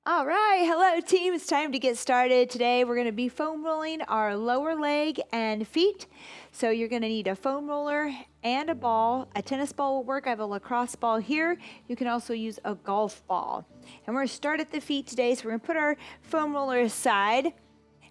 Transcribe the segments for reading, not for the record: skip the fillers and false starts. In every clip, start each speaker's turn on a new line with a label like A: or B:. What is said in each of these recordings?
A: All right, hello team. It's time to get started. Today we're going to be foam rolling our lower leg and feet. So you're going to need a foam roller and a ball. A tennis ball will work. I have a lacrosse ball here. You can also use a golf ball. And we're going to start at the feet today. So we're going to put our foam roller aside.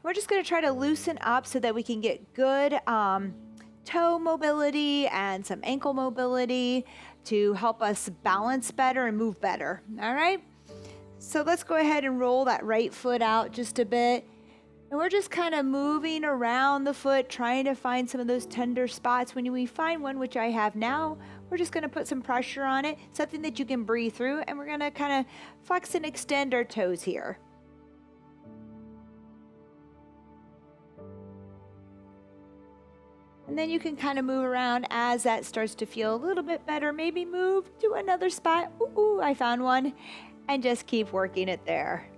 A: We're just going to try to loosen up so that we can get good toe mobility and some ankle mobility to help us balance better and move better. All right. So let's go ahead and roll that right foot out just a bit. And we're just kind of moving around the foot, trying to find some of those tender spots. When we find one, which I have now, we're just going to put some pressure on it, something that you can breathe through. And we're going to kind of flex and extend our toes here. And then you can kind of move around as that starts to feel a little bit better. Maybe move to another spot. Ooh, I found one. And just keep working it there.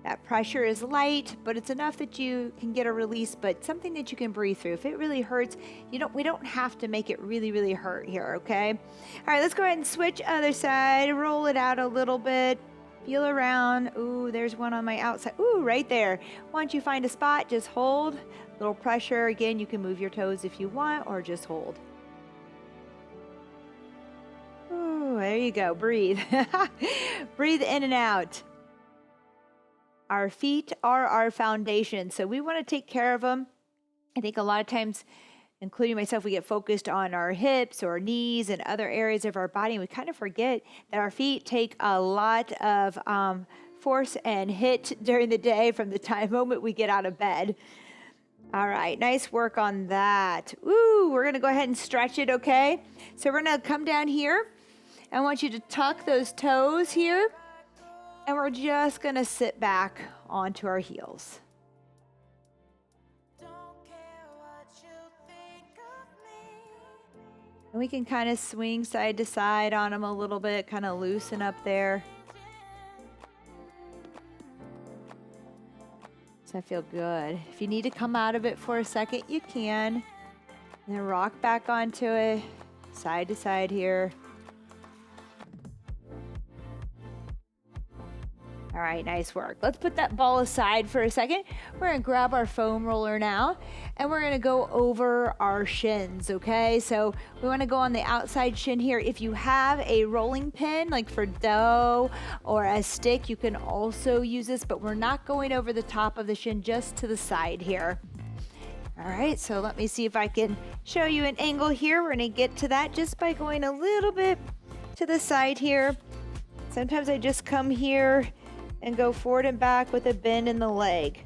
A: That pressure is light, but it's enough that you can get a release, but something that you can breathe through. If it really hurts, we don't have to make it really, really hurt here, okay? All right, let's go ahead and switch other side. Roll it out a little bit. Feel around. Ooh, there's one on my outside. Ooh, right there. Once you find a spot, just hold. A little pressure. Again, you can move your toes if you want, or just hold. There you go. Breathe. Breathe in and out. Our feet are our foundation, so we want to take care of them. I think a lot of times, including myself, we get focused on our hips or knees and other areas of our body, and we kind of forget that our feet take a lot of force and hit during the day from the moment we get out of bed. All right, nice work on that. Ooh, we're going to go ahead and stretch it, okay? So we're going to come down here. I want you to tuck those toes here, and we're just going to sit back onto our heels. And we can kind of swing side to side on them a little bit, kind of loosen up there. Does that feel good? If you need to come out of it for a second, you can. And then rock back onto it, side to side here. All right, nice work. Let's put that ball aside for a second. We're gonna grab our foam roller now, and we're gonna go over our shins, okay? So we wanna go on the outside shin here. If you have a rolling pin, like for dough or a stick, you can also use this, but we're not going over the top of the shin, just to the side here. All right, so let me see if I can show you an angle here. We're gonna get to that just by going a little bit to the side here. Sometimes I just come here and go forward and back with a bend in the leg.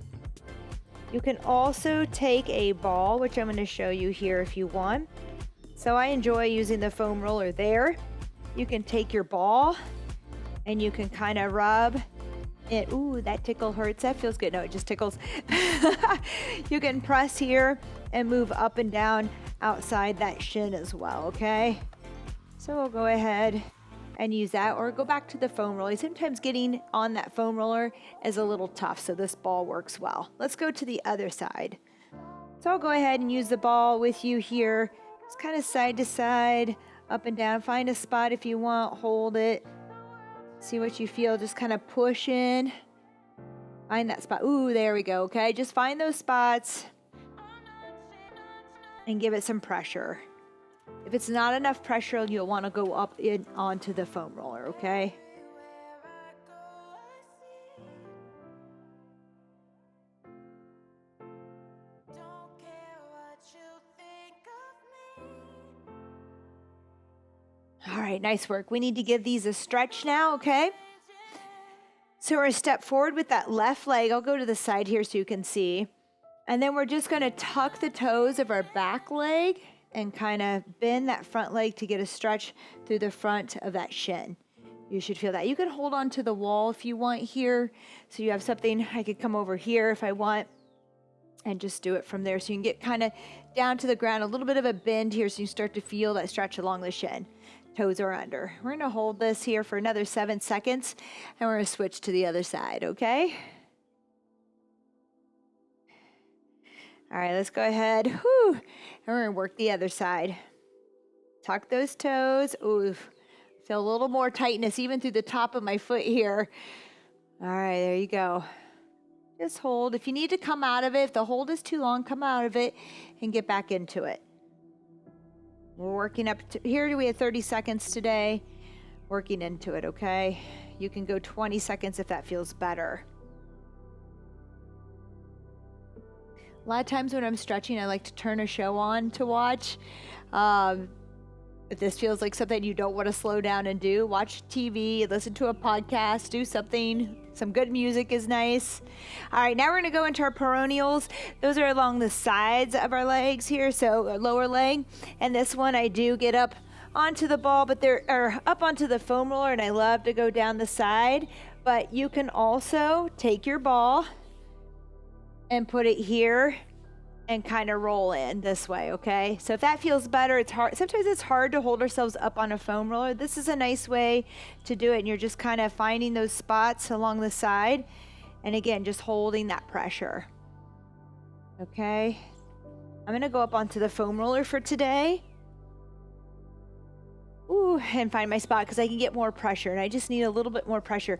A: You can also take a ball, which I'm going to show you here if you want. So I enjoy using the foam roller there. You can take your ball and you can kind of rub it. Ooh, that tickle hurts. That feels good. No, it just tickles. You can press here and move up and down outside that shin as well, okay? So we'll go ahead and use that, or go back to the foam roller. Sometimes getting on that foam roller is a little tough, so this ball works well. Let's go to the other side. So I'll go ahead and use the ball with you here. Just kind of side to side, up and down. Find a spot if you want, hold it. See what you feel, just kind of push in. Find that spot. Ooh, there we go, okay? Just find those spots and give it some pressure. If it's not enough pressure, you'll want to go up in onto the foam roller, okay? All right, nice work. We need to give these a stretch now, okay? So we're going to step forward with that left leg. I'll go to the side here so you can see. And then we're just going to tuck the toes of our back leg and kind of bend that front leg to get a stretch through the front of that shin. You should feel that. You can hold on to the wall if you want here. So you have something, I could come over here if I want and just do it from there. So you can get kind of down to the ground, a little bit of a bend here so you start to feel that stretch along the shin. Toes are under. We're gonna hold this here for another 7 seconds and we're gonna switch to the other side, okay? All right, let's go ahead. Whew. And we're gonna work the other side. Tuck those toes. Ooh, feel a little more tightness even through the top of my foot here. All right, there you go. Just hold. If you need to come out of it, if the hold is too long, come out of it and get back into it. We're working up to here. We have 30 seconds today. Working into it, okay? You can go 20 seconds if that feels better. A lot of times when I'm stretching, I like to turn a show on to watch. If this feels like something you don't want to slow down and do, watch TV, listen to a podcast, do something. Some good music is nice. All right, now we're going to go into our peroneals. Those are along the sides of our legs here, so lower leg. And this one, I do get up onto the ball, but they're up onto the foam roller, and I love to go down the side. But you can also take your ball and put it here and kind of roll in this way, okay? So if that feels better, it's hard. Sometimes it's hard to hold ourselves up on a foam roller. This is a nice way to do it, and you're just kind of finding those spots along the side. And again, just holding that pressure, okay? I'm gonna go up onto the foam roller for today. Ooh, and find my spot because I can get more pressure, and I just need a little bit more pressure.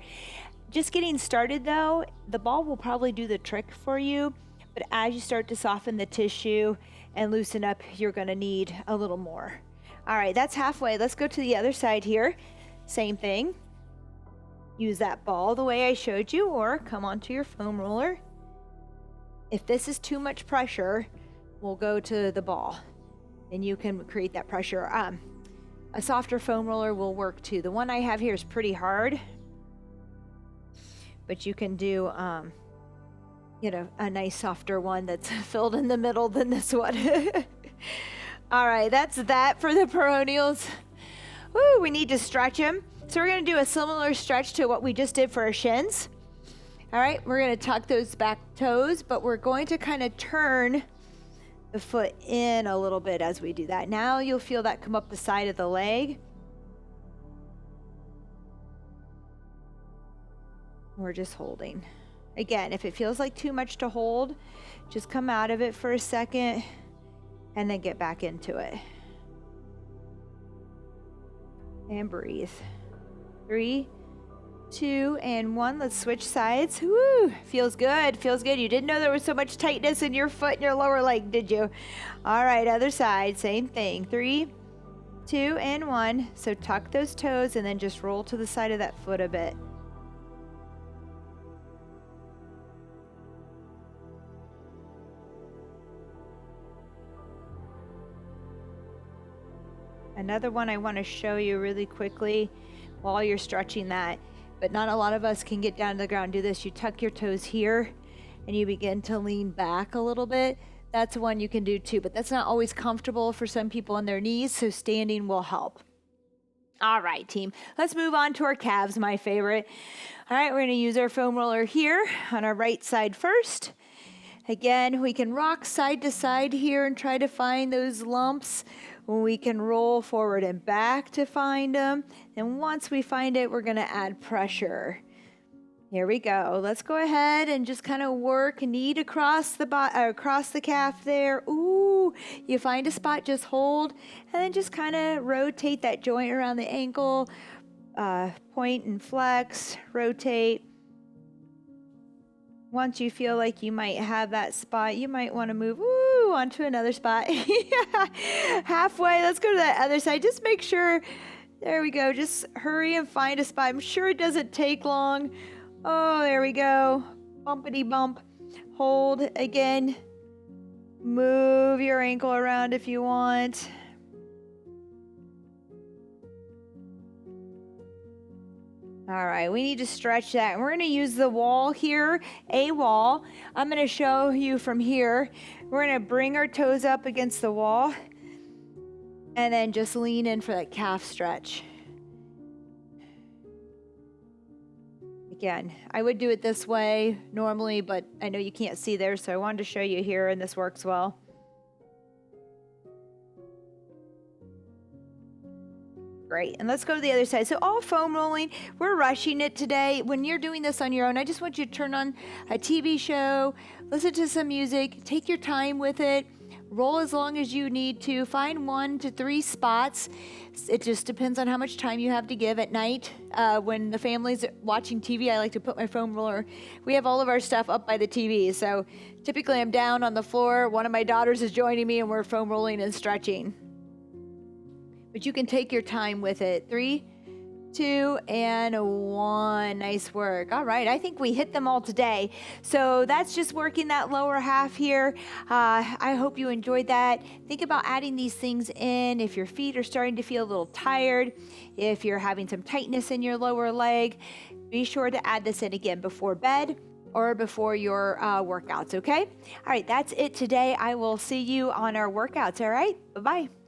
A: Just getting started though, the ball will probably do the trick for you. But as you start to soften the tissue and loosen up, you're gonna need a little more. All right, that's halfway. Let's go to the other side here. Same thing. Use that ball the way I showed you, or come onto your foam roller. If this is too much pressure, we'll go to the ball and you can create that pressure. A softer foam roller will work too. The one I have here is pretty hard, but you can do, a nice softer one that's filled in the middle than this one. All right, that's that for the peroneals. Woo, we need to stretch them. So we're gonna do a similar stretch to what we just did for our shins. All right, we're gonna tuck those back toes, but we're going to kind of turn the foot in a little bit as we do that. Now you'll feel that come up the side of the leg. We're just holding. Again, if it feels like too much to hold, just come out of it for a second and then get back into it. And breathe. 3, 2, and 1. Let's switch sides. Woo! Feels good. Feels good. You didn't know there was so much tightness in your foot and your lower leg, did you? All right, other side. Same thing. 3, 2, and 1. So tuck those toes and then just roll to the side of that foot a bit. Another one I want to show you really quickly while you're stretching that, but not a lot of us can get down to the ground and do this. You tuck your toes here and you begin to lean back a little bit. That's one you can do too, but that's not always comfortable for some people on their knees, so standing will help. All right, team, let's move on to our calves, my favorite. All right, we're going to use our foam roller here on our right side first. Again, we can rock side to side here and try to find those lumps. We can roll forward and back to find them. And once we find it, we're going to add pressure. Here we go. Let's go ahead and just kind of work knee across the calf there. Ooh, you find a spot, just hold, and then just kind of rotate that joint around the ankle. Point and flex, rotate. Once you feel like you might have that spot, you might want to move onto another spot. Halfway, let's go to that other side. Just make sure, there we go. Just hurry and find a spot. I'm sure it doesn't take long. Oh, there we go. Bumpity bump. Hold again. Move your ankle around if you want. All right, we need to stretch that. And we're going to use the wall here, a wall. I'm going to show you from here. We're going to bring our toes up against the wall and then just lean in for that calf stretch. Again, I would do it this way normally, but I know you can't see there, so I wanted to show you here, and this works well. Great, and let's go to the other side. So all foam rolling, we're rushing it today. When you're doing this on your own, I just want you to turn on a TV show, listen to some music, take your time with it. roll as long as you need to. Find 1 to 3 spots. It just depends on how much time you have to give at night. When the family's watching TV, I like to put my foam roller. We have all of our stuff up by the TV, so typically I'm down on the floor. One of my daughters is joining me, and we're foam rolling and stretching. But you can take your time with it. 3, 2, and 1. Nice work. All right, I think we hit them all today. So that's just working that lower half here. I hope you enjoyed that. Think about adding these things in if your feet are starting to feel a little tired, if you're having some tightness in your lower leg. Be sure to add this in again before bed or before your workouts, okay? All right, that's it today. I will see you on our workouts, all right? Bye-bye.